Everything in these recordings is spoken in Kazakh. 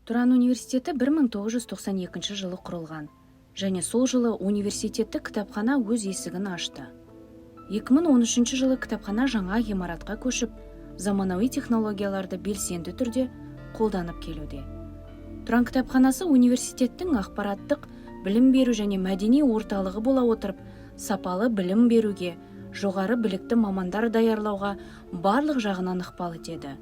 Тұран университеті 1992 жылы құрылған, және сол жылы университеттік кітапхана өз есігін ашты. 2013 жылы кітапхана жаңа ғимаратқа көшіп, заманауи технологияларды белсенді түрде қолданып келуде. Тұран кітапханасы университеттің ақпараттық, білім беру және мәдени орталығы бола отырып, сапалы білім беруге, жоғары білікті мамандар даярлауға барлық жағынан ықпал етеді.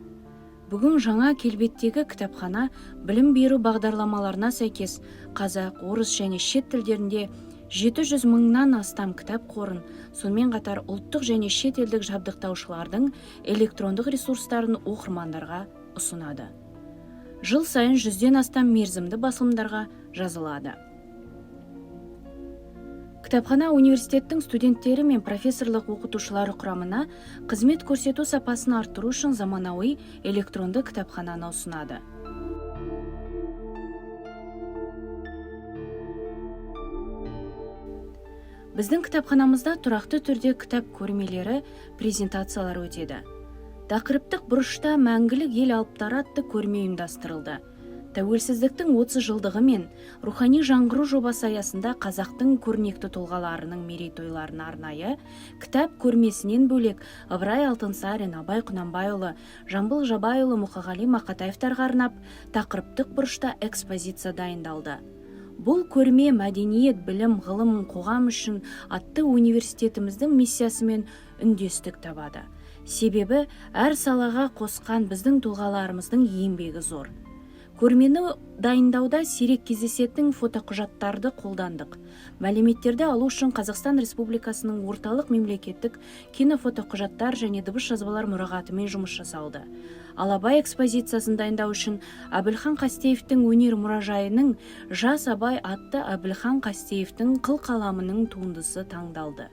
Бүгін жаңа келбеттегі кітапхана білім беру бағдарламаларына сәйкес қазақ, орыс және шет тілдерінде 700 мыңнан астам кітап қорын, сонымен қатар ұлттық және шет елдік жабдықтаушылардың электрондық ресурстарын оқырмандарға ұсынады. Жыл сайын 100-ден астам мерзімді басылымдарға жазылады. Кітапхана университеттің студенттері мен профессорлық оқытушылары құрамына қызмет көрсету сапасын арттыру үшін заманауи электронды кітапхананы ұсынады. Біздің кітапханамызда тұрақты түрде кітап көрмелері, презентациялар өтеді. Тақырыптық бұрышта мәңгілік ел алыптары атты көрме ұйымдастырылды. Тәуелсіздіктің 30 жылдығы мен рухани жаңғыру жобасы аясында қазақтың көрнекті тұлғаларының мерейтойларын арнайы кітап көрмесінен бөлек Ыбырай Алтынсарин, Абай Құнанбайұлы, Жамбыл Жабайұлы, Мұқағали Мақатаевтарға арнап тақырыптық бұрышта экспозиция дайындалды. Бұл көрме мәдениет, білім, ғылым, қоғам үшін атты университетіміздің миссиясымен үндестік табады. Себебі әр салаға қосқан біздің тұлғаларымыздың еңбегі зор. Көрмені дайындауда сирек кездесетін фотоқұжаттарды қолдандық. Мәліметтерді алу үшін Қазақстан Республикасының орталық мемлекеттік кинофотоқұжаттар және дыбыс жазбалар мұрағатымен жұмыс жасалды. Ал Абай экспозициясын дайындау үшін Әбілхан Қастеевтің өнер мұражайының «Жас Абай» атты Әбілхан Қастеевтің қылқаламының туындысы таңдалды.